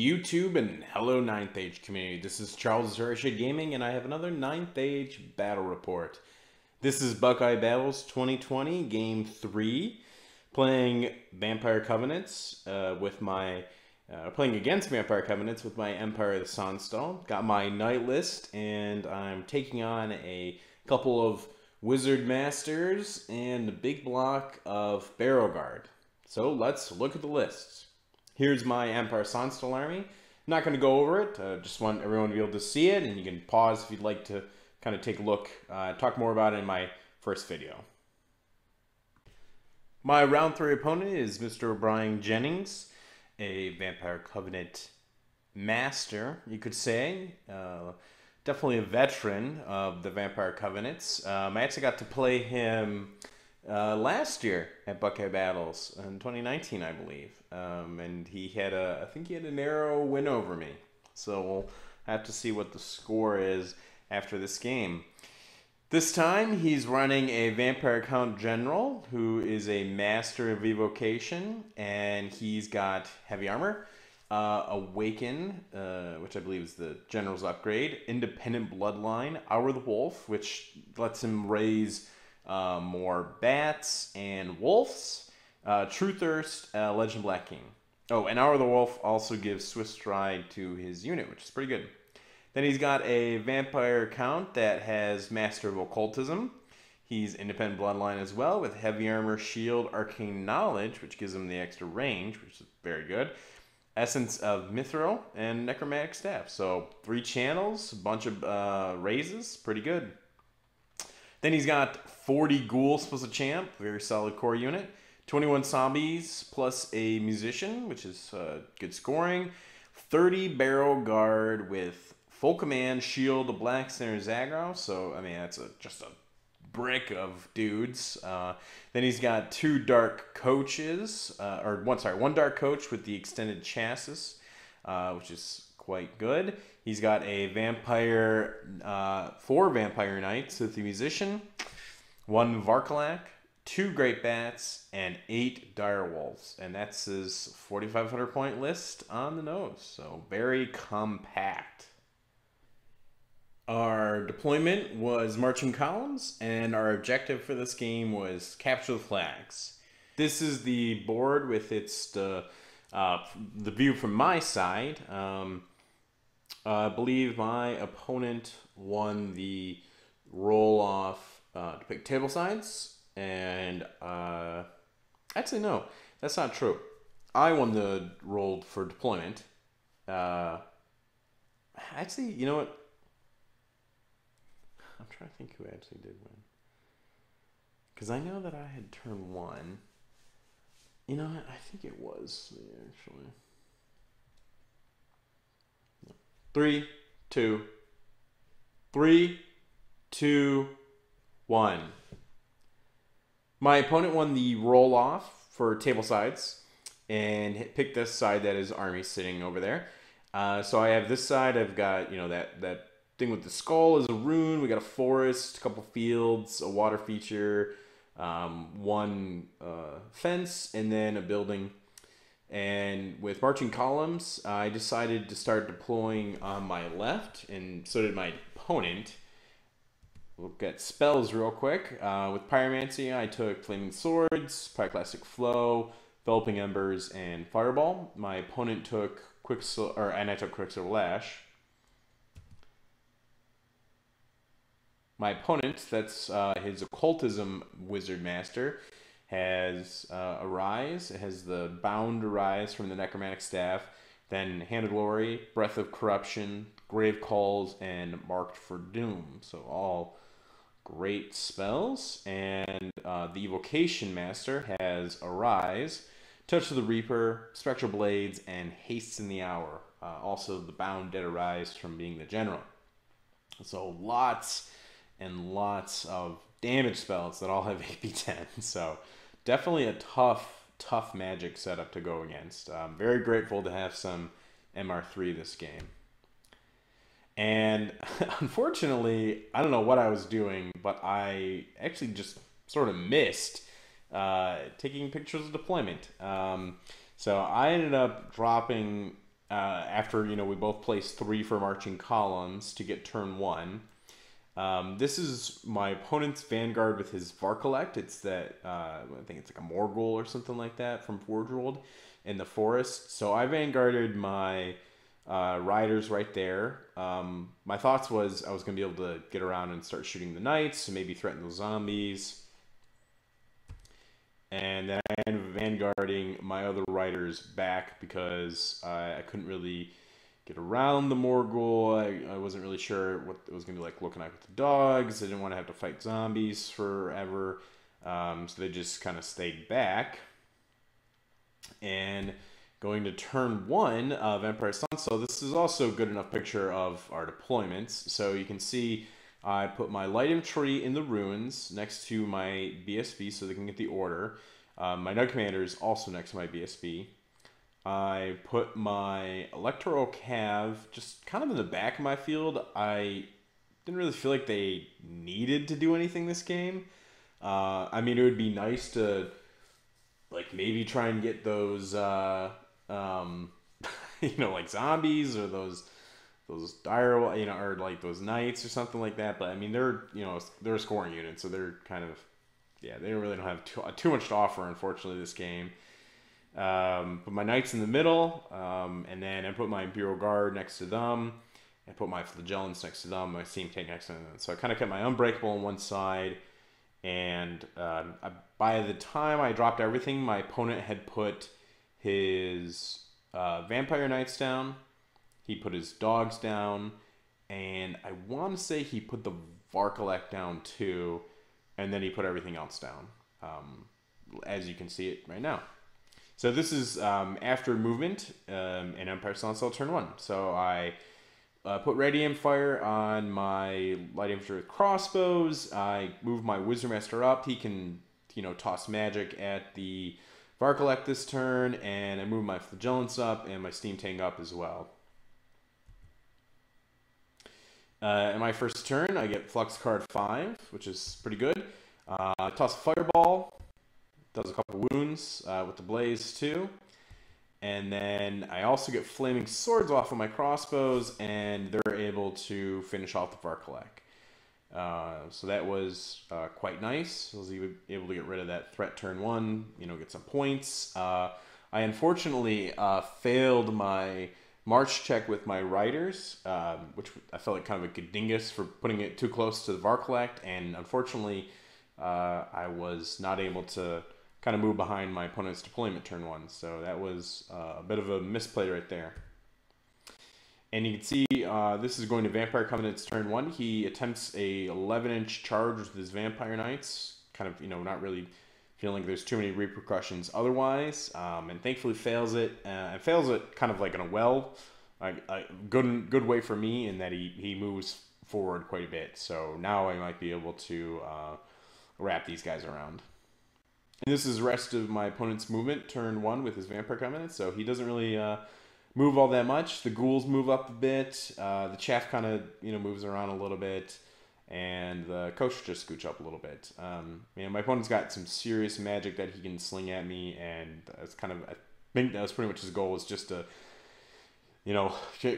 YouTube and hello Ninth Age community. This is Charles Zershade Gaming and I have another Ninth Age battle report. This is Buckeye Battles 2020 Game 3. Playing Vampire Covenants with my... playing against Vampire Covenants with my Empire of the Sonnstahl. Got my Knight list and I'm taking on a couple of Wizard Masters and a big block of Barrow Guard. So let's look at the lists. Here's my Empire Sonnstahl army. I'm not going to go over it. Just want everyone to be able to see it, and you can pause if you'd like to kind of take a look, talk more about it in my first video. My round 3 opponent is Mr. O'Brien Jennings, a Vampire Covenant master, you could say. Definitely a veteran of the Vampire Covenants. I actually got to play him last year at Buckeye Battles in 2019, I believe, and he had I think he had a narrow win over me. So we'll have to see what the score is after this game. This time he's running a Vampire Count General who is a master of evocation, and he's got heavy armor, Awaken, which I believe is the General's upgrade, Independent Bloodline, Hour of the Wolf, which lets him raise more bats and wolves, True Thirst, Legend Black King. Oh, and Hour of the Wolf also gives Swift Stride to his unit, which is pretty good. Then he's got a Vampire Count that has Master of Occultism. He's Independent Bloodline as well, with Heavy Armor, Shield, Arcane Knowledge, which gives him the extra range, which is very good. Essence of Mithril, and Necromantic Staff. So 3 channels, a bunch of raises, pretty good. Then he's got 40 ghouls plus a champ, very solid core unit. 21 zombies plus a musician, which is good scoring. 30 Barrow Guard with full command, shield, a black center, Zagros. So, I mean, that's just a brick of dudes. Then he's got 2 dark coaches, one dark coach with the extended chassis, which is quite good. He's got a vampire, 4 vampire knights with the musician, 1 Varkalak, 2 great bats, and 8 dire wolves. And that's his 4,500 point list on the nose. So very compact. Our deployment was marching columns, and our objective for this game was capture the flags. This is the board with its the view from my side. I believe my opponent won the roll-off to pick table sides, and actually no, that's not true. I won the roll for deployment. Actually, you know what? I'm trying to think who actually did win. Because I know that I had turn 1. You know what? I think it was me, actually. 3, 2, 1. My opponent won the roll-off for table sides and picked this side that his army sitting over there. So I have this side. I've got, you know, that thing with the skull is a rune. We got a forest, a couple fields, a water feature, 1 fence, and then a building. And with marching columns, I decided to start deploying on my left, and so did my opponent. Look at spells real quick. With Pyromancy, I took Flaming Swords, Pyroclastic Flow, Enveloping Embers, and Fireball. My opponent took and I took Quicksilver Lash. My opponent, that's his Occultism Wizard Master, has Arise. It has the Bound Arise from the Necromantic Staff, then Hand of Glory, Breath of Corruption, Grave Calls, and Marked for Doom. So all great spells. And the Evocation Master has Arise, Touch of the Reaper, Spectral Blades, and Haste in the Hour. Also the Bound Dead Arise from being the General. So lots and lots of damage spells that all have AP10. So definitely a tough magic setup to go against. I'm very grateful to have some MR3 this game. And unfortunately, I don't know what I was doing, but I actually just sort of missed taking pictures of deployment. So I ended up dropping after we both placed 3 for marching columns to get turn 1. This is my opponent's vanguard with his Varkolect. It's that I think it's like a Morgul or something like that from Forge World in the forest. So I vanguarded my riders right there. My thoughts was I was going to be able to get around and start shooting the knights, and maybe threaten those zombies. And then I ended up vanguarding my other riders back because I couldn't really get around the Morgul. I wasn't really sure what it was going to be like looking like with the dogs. I didn't want to have to fight zombies forever. So they just kind of stayed back. And going to turn 1 of Vampire Sonnstahl, this is also a good enough picture of our deployments. So you can see I put my light infantry in the ruins next to my BSB so they can get the order. My Knight Commander is also next to my BSB. I put my Electoral Cav just kind of in the back of my field. I didn't really feel like they needed to do anything this game. I mean, it would be nice to like maybe try and get those like zombies or those dire, or like those knights or something like that. But I mean, they're a scoring unit, so they're kind of, they really don't have too much to offer, unfortunately, this game. Put my knights in the middle, and then I put my Imperial Guard next to them. I put my Flagellants next to them, my Steam Tank next to them. So I kind of kept my Unbreakable on one side, and by the time I dropped everything, my opponent had put his Vampire Knights down. He put his dogs down, and I want to say he put the Varkolek down too, and then he put everything else down, as you can see it right now. So this is after movement in Empire Sonnstahl turn 1. So I put Radiant Fire on my Light Infantry with crossbows. I move my Wizard Master up. He can, toss magic at the Varkolek this turn, and I move my Flagellants up and my Steam Tank up as well. In my first turn, I get Flux Card 5, which is pretty good. I toss a Fireball, does a couple wounds with the Blaze too. And then I also get Flaming Swords off of my crossbows, and they're able to finish off the Varkolek. So that was quite nice. I was able to get rid of that threat turn 1, get some points. I unfortunately failed my March check with my riders, which I felt like kind of a good dingus for putting it too close to the Varkolek, and unfortunately I was not able to kind of move behind my opponent's deployment turn 1, so that was a bit of a misplay right there. And you can see this is going to Vampire Covenant's turn 1. He attempts a 11-inch charge with his Vampire Knights, kind of, not really feeling like there's too many repercussions otherwise, and thankfully fails it, and fails it kind of like in a good way for me in that he moves forward quite a bit. So now I might be able to wrap these guys around. And this is the rest of my opponent's movement, turn 1 with his Vampire Covenant, so he doesn't really move all that much. The ghouls move up a bit, the chaff kind of moves around a little bit, and the coach just scooch up a little bit. My opponent's got some serious magic that he can sling at me, and that's kind of, I think that was pretty much his goal, was just to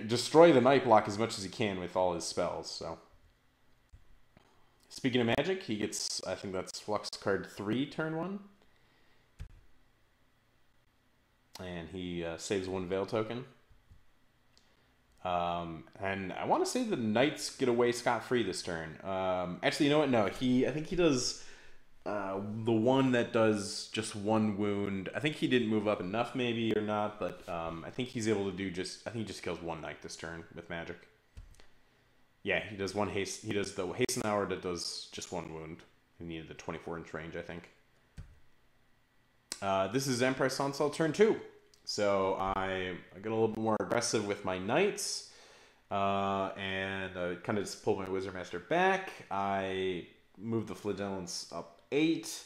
destroy the night block as much as he can with all his spells. So speaking of magic, he gets, I think that's Flux Card 3 turn 1. And he saves 1 Veil token. And I want to say the Knights get away scot-free this turn. Actually, you know what? No, I think he does the one that does just 1 wound. I think he didn't move up enough, maybe, or not, but I think he's able to do I think he just kills 1 Knight this turn with magic. Yeah, he does 1 haste. He does the Hasten Hour that does just 1 wound. He needed the 24-inch range, I think. This is Empire Sonnstahl turn 2. So I get a little bit more aggressive with my Knights. And I kind of just pulled my Wizard Master back. I moved the Flagellants up 8.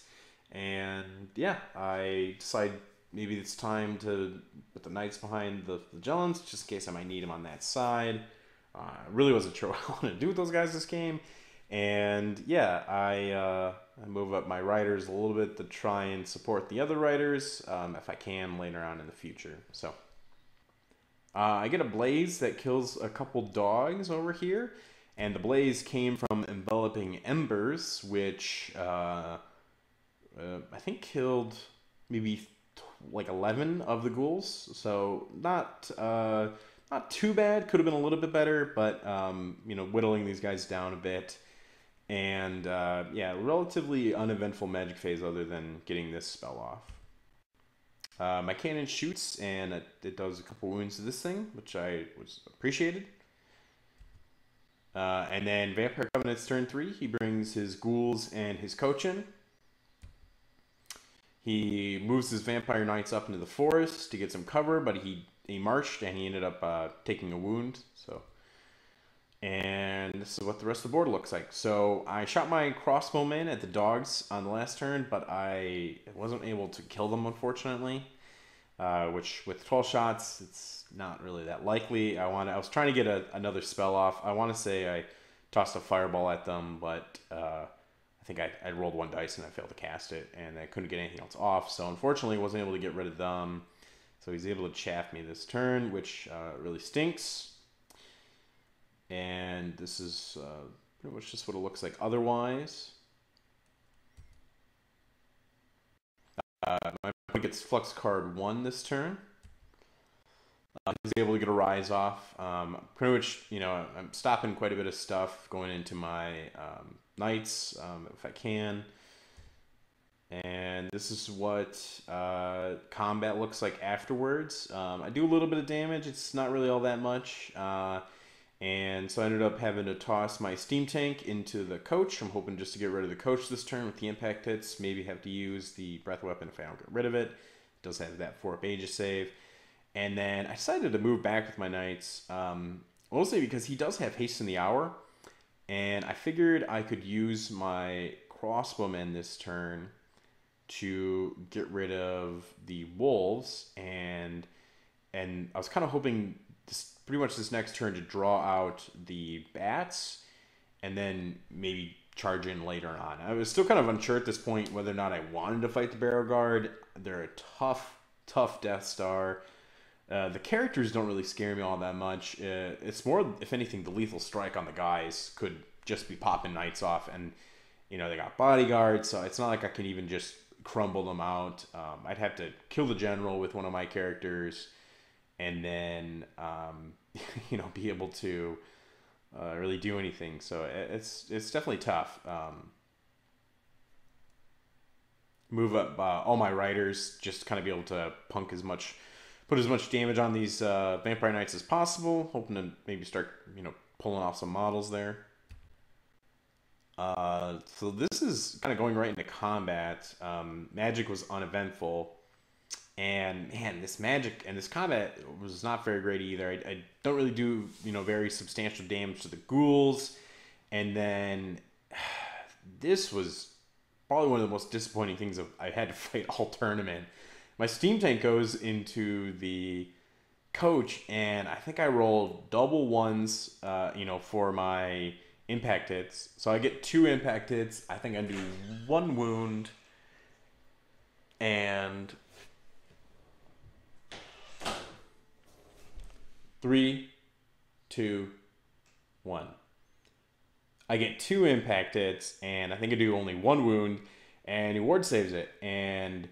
And yeah, I decide maybe it's time to put the Knights behind the Flagellants, just in case I might need them on that side. I really wasn't sure what I wanted to do with those guys this game. And yeah, I move up my riders a little bit to try and support the other riders if I can later on in the future. So I get a blaze that kills a couple dogs over here, and the blaze came from enveloping embers, which I think killed maybe like 11 of the ghouls. So not too bad. Could have been a little bit better, but whittling these guys down a bit. And yeah, relatively uneventful magic phase other than getting this spell off. My cannon shoots and it does a couple wounds to this thing, which I was appreciated. And then Vampire Covenant's turn 3. He brings his ghouls and his coach in. He moves his Vampire Knights up into the forest to get some cover, but he marched and he ended up taking a wound. And this is what the rest of the board looks like. So I shot my crossbowmen at the dogs on the last turn, but I wasn't able to kill them, unfortunately. Which with 12 shots, it's not really that likely. I was trying to get another spell off. I want to say I tossed a fireball at them, but I think I rolled one dice and I failed to cast it, and I couldn't get anything else off. So unfortunately, I wasn't able to get rid of them. So he's able to chaff me this turn, which really stinks. And this is pretty much just what it looks like otherwise. My opponent gets Flux card 1 this turn. He's able to get a rise off. Pretty much, I'm stopping quite a bit of stuff going into my knights if I can. And this is what combat looks like afterwards. I do a little bit of damage. It's not really all that much. And so I ended up having to toss my steam tank into the coach. I'm hoping just to get rid of the coach this turn with the impact hits. Maybe have to use the breath weapon if I don't get rid of it. It does have that 4-up Aegis save. And then I decided to move back with my knights. Mostly because he does have haste in the hour. And I figured I could use my crossbowmen this turn to get rid of the wolves. And I was kind of hoping pretty much this next turn to draw out the bats and then maybe charge in later on. I was still kind of unsure at this point whether or not I wanted to fight the Barrow Guard. They're a tough Death Star. The characters don't really scare me all that much. It's more, if anything, the lethal strike on the guys could just be popping knights off, and they got bodyguards, so it's not like I can even just crumble them out. I'd have to kill the general with one of my characters, and then be able to really do anything. So it's definitely tough. Move up all my riders, just kind of be able to put as much damage on these Vampire Knights as possible, hoping to maybe start pulling off some models there. So this is kind of going right into combat. Magic was uneventful. And man, this magic and this combat was not very great either. I don't really do very substantial damage to the ghouls, and then this was probably one of the most disappointing things I had to fight all tournament. My steam tank goes into the coach, and I think I rolled double ones, for my impact hits. So I get 2 impact hits. I think I do 1 wound, and 3, 2, 1. I get 2 impact hits, and I think I do only 1 wound, and he ward saves it. And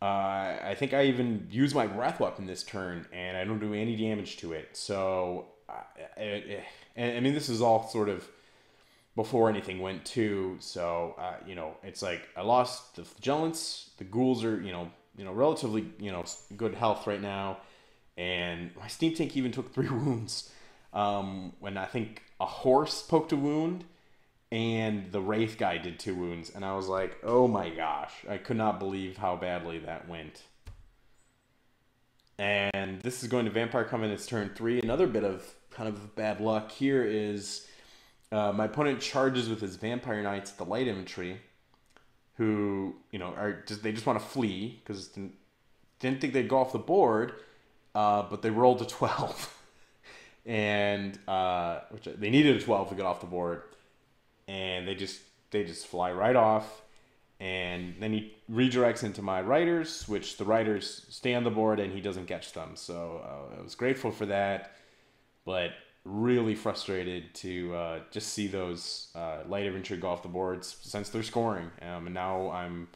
I think I even use my breath weapon this turn, and I don't do any damage to it. So, I mean, this is all sort of before anything went too. So, it's like I lost the flagellants. The ghouls are, relatively, good health right now. And my steam tank even took 3 wounds when I think a horse poked a wound and the wraith guy did 2 wounds. And I was like, oh my gosh, I could not believe how badly that went. And this is going to Vampire Covenant's turn 3. Another bit of kind of bad luck here is my opponent charges with his Vampire Knights at the light infantry, who, they just want to flee because didn't think they'd go off the board. But they rolled a 12, and which they needed a 12 to get off the board, and they just fly right off, and then he redirects into my riders, which the riders stay on the board and he doesn't catch them. So I was grateful for that, but really frustrated to just see those light infantry go off the boards since they're scoring. And now I'm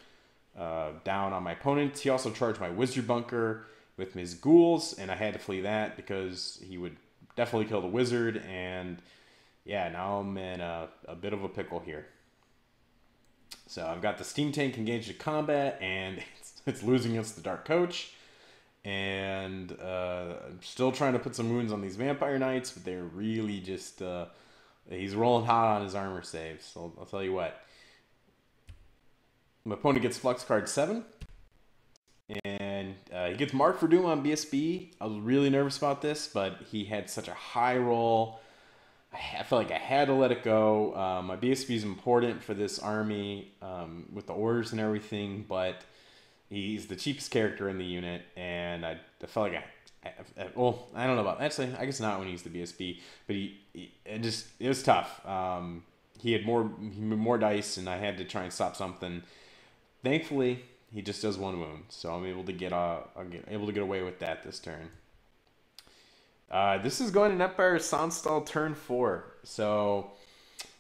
down on my opponent. He also charged my wizard bunker with his ghouls, and I had to flee that because he would definitely kill the wizard. And yeah, now I'm in a bit of a pickle here. So I've got the steam tank engaged in combat, and it's losing against the Dark Coach. And I'm still trying to put some wounds on these Vampire Knights, but they're really just... he's rolling hot on his armor saves, so I'll tell you what. My opponent gets Flux card 7. And he gets Mark for Doom on BSB. I was really nervous about this, but he had such a high roll. I felt like I had to let it go. My BSB is important for this army with the orders and everything, but he's the cheapest character in the unit, and I felt like well, I don't know about actually. I guess not when he used the BSB, but it was tough. He had more dice, and I had to try and stop something. Thankfully, he just does 1 wound, so I'm able to get away with that this turn. This is going to Empire Sonnstahl turn 4. So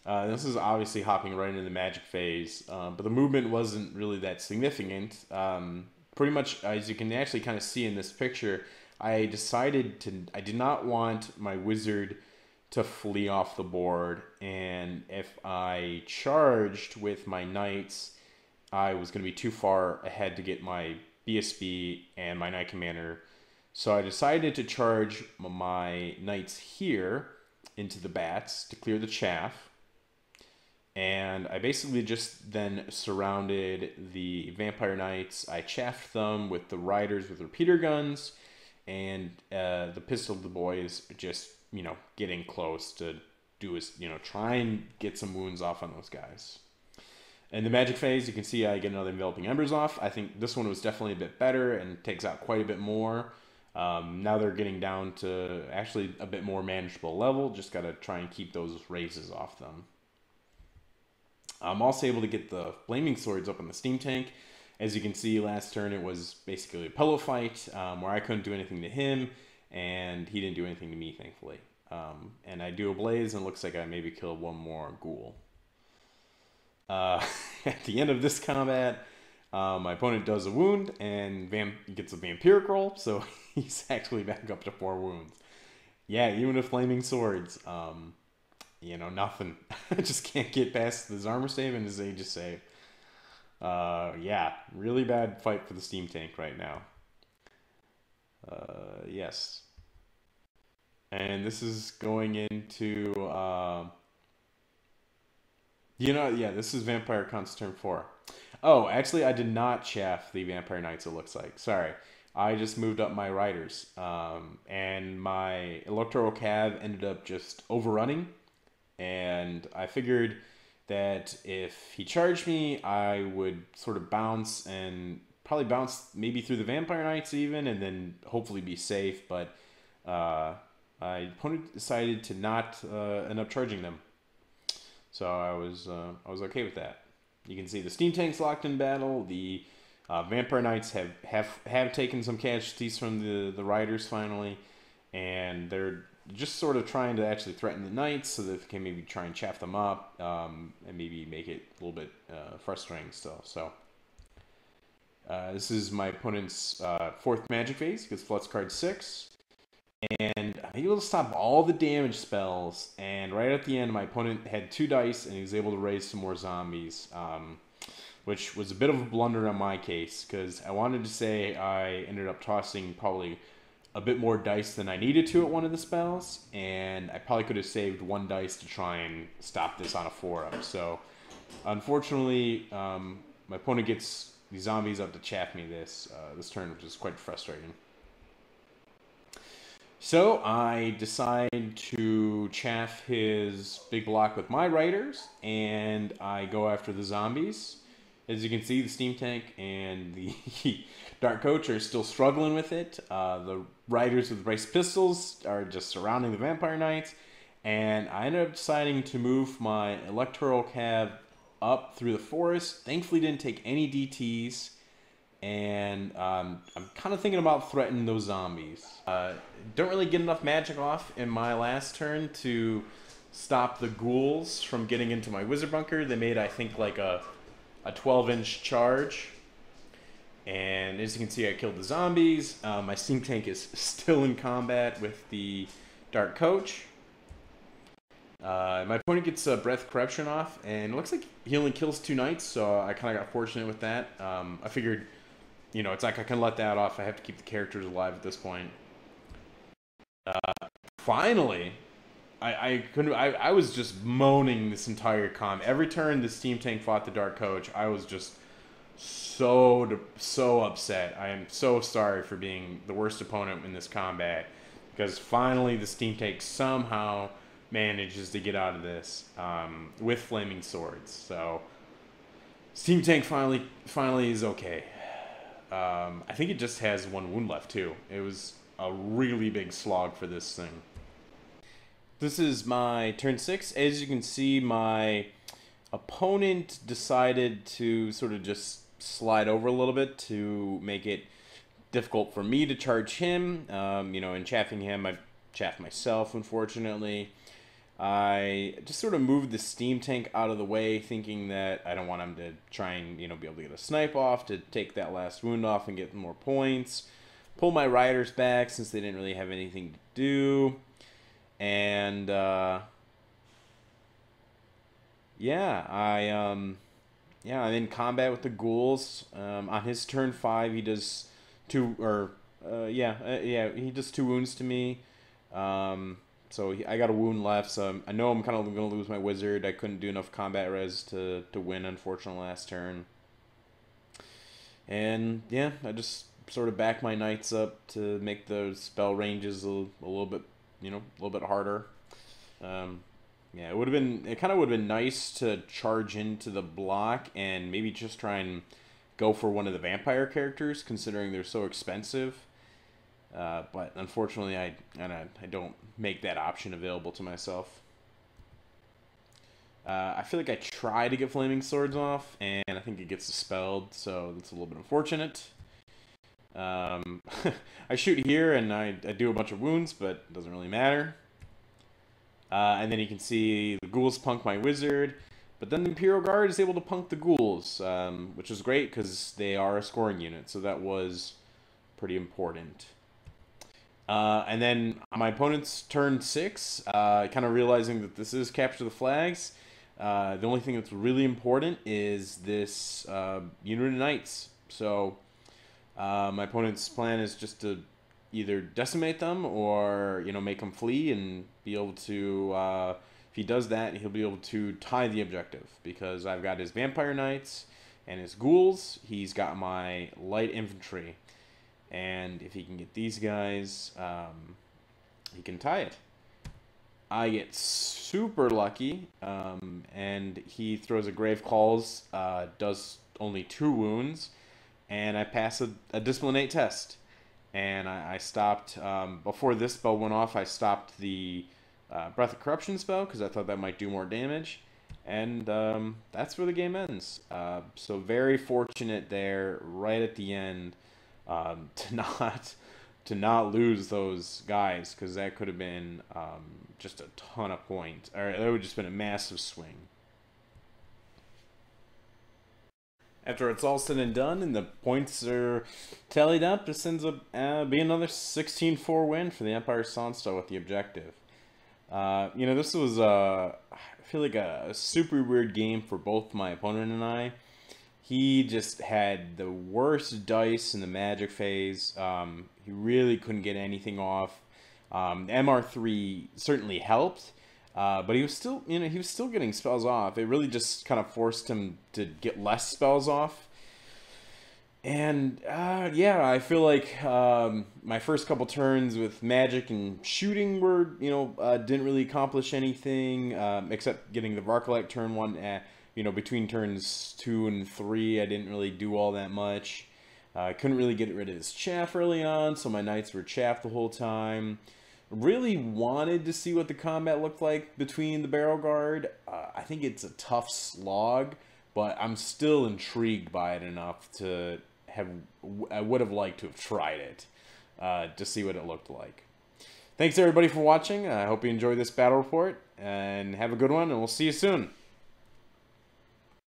this is obviously hopping right into the magic phase, but the movement wasn't really that significant. Pretty much, as you can actually kind of see in this picture, I did not want my wizard to flee off the board, and if I charged with my knights, I was going to be too far ahead to get my BSB and my Knight Commander. So I decided to charge my knights here into the bats to clear the chaff. And I basically just then surrounded the Vampire Knights. I chaffed them with the riders with repeater guns, and the Pistol of the Boys just, getting close to try and get some wounds off on those guys. In the magic phase, you can see I get another Enveloping Embers off. I think this one was definitely a bit better and takes out quite a bit more. Now they're getting down to actually a bit more manageable level. Just got to try and keep those raises off them. I'm also able to get the Flaming Swords up in the steam tank. As you can see, last turn it was basically a pillow fight where I couldn't do anything to him, and he didn't do anything to me, thankfully. And I do a blaze, and it looks like I maybe killed 1 more ghoul. At the end of this combat, my opponent does a wound and gets a vampiric roll, so he's actually back up to 4 wounds. Yeah, even with Flaming Swords, nothing. I just can't get past his armor save and his Aegis save. Yeah, really bad fight for the steam tank right now. Yes. And this is going into... this is Vampire Cons turn 4. Oh, actually, I did not chaff the Vampire Knights, it looks like. Sorry. I just moved up my riders. And my Electoral Cav ended up just overrunning. And I figured that if he charged me, I would sort of bounce and probably bounce maybe through the Vampire Knights even, and then hopefully be safe. But my opponent decided to not end up charging them. So I was okay with that. You can see the steam tank's locked in battle. The Vampire Knights have taken some casualties from the riders finally, and they're just sort of trying to actually threaten the knights so that they can maybe try and chaff them up and maybe make it a little bit frustrating still. So this is my opponent's 4th magic phase. He gets Flux card 6. And I'm able to stop all the damage spells, and right at the end my opponent had 2 dice and he was able to raise some more zombies, which was a bit of a blunder on my case, because I wanted to say I ended up tossing probably a bit more dice than I needed to at one of the spells, and I probably could have saved 1 dice to try and stop this on a 4-up. So unfortunately my opponent gets these zombies up to chaff me this turn, which is quite frustrating. So I decide to chaff his big block with my riders, and I go after the zombies. As you can see, the steam tank and the Dark Coach are still struggling with it. The riders with braced pistols are just surrounding the Vampire Knights, and I ended up deciding to move my Electoral Cav up through the forest. Thankfully, didn't take any DTs. And I'm kind of thinking about threatening those zombies. Don't really get enough magic off in my last turn to stop the ghouls from getting into my wizard bunker. They made, I think, like a 12-inch charge. And as you can see, I killed the zombies. My steam tank is still in combat with the Dark Coach. My opponent gets Breath Corruption off, and it looks like he only kills 2 knights, so I kind of got fortunate with that. I figured, you know, it's like I can let that off. I have to keep the characters alive at this point. Finally, I was just moaning this entire com. Every turn the steam tank fought the Dark Coach, I was just so upset. I am so sorry for being the worst opponent in this combat, because finally the steam tank somehow manages to get out of this with flaming swords. So steam tank finally is okay. I think it just has 1 wound left too. It was a really big slog for this thing. This is my turn 6. As you can see, my opponent decided to sort of just slide over a little bit to make it difficult for me to charge him. You know, in chaffing him, I chaffed myself, unfortunately. I just sort of moved the steam tank out of the way, thinking that I don't want him to try and, you know, be able to get a snipe off to take that last wound off and get more points. Pull my riders back since they didn't really have anything to do. And yeah, I'm in combat with the ghouls. On his turn 5, he does he does 2 wounds to me. So I got a wound left, so I know I'm kind of going to lose my wizard. I couldn't do enough combat res to win, unfortunately, last turn. And yeah, I just sort of back my knights up to make those spell ranges a little bit, you know, a little bit harder. Yeah, it kind of would have been nice to charge into the block and maybe just try and go for one of the vampire characters, considering they're so expensive. But unfortunately, I don't make that option available to myself. I feel like I try to get flaming swords off, and I think it gets dispelled, so that's a little bit unfortunate. I shoot here, and I do a bunch of wounds, but it doesn't really matter. And then you can see the ghouls punk my wizard, but then the Imperial Guard is able to punk the ghouls, which is great because they are a scoring unit, so that was pretty important. And then on my opponent's turn 6, kind of realizing that this is capture the flags, the only thing that's really important is this unit of knights. So my opponent's plan is just to either decimate them or, you know, make them flee and be able to, if he does that, he'll be able to tie the objective, because I've got his vampire knights and his ghouls. He's got my light infantry. And if he can get these guys, he can tie it. I get super lucky, and he throws a Grave Calls, does only 2 wounds, and I pass a Disciplinate test. And I stopped, before this spell went off, I stopped the Breath of Corruption spell, because I thought that might do more damage. And that's where the game ends. So very fortunate there, right at the end. To not lose those guys, because that could have been just a ton of points, or it would have just been a massive swing. After it's all said and done and the points are tallied up, this ends up being another 16-4 win for the Empire Sonnstahl with the objective. You know, this was I feel like a super weird game for both my opponent and I. He just had the worst dice in the magic phase. He really couldn't get anything off. MR3 certainly helped, but he was still, you know, he was still getting spells off. It really just kind of forced him to get less spells off. And yeah, I feel like my first couple turns with magic and shooting were, you know, didn't really accomplish anything except getting the Varkalek turn 1. You know, between turns 2 and 3, I didn't really do all that much. I couldn't really get rid of his chaff early on, so my knights were chaff the whole time. Really wanted to see what the combat looked like between the barrel guard. I think it's a tough slog, but I'm still intrigued by it enough to have. I would have liked to have tried it to see what it looked like. Thanks everybody for watching. I hope you enjoyed this battle report, and have a good one, and we'll see you soon.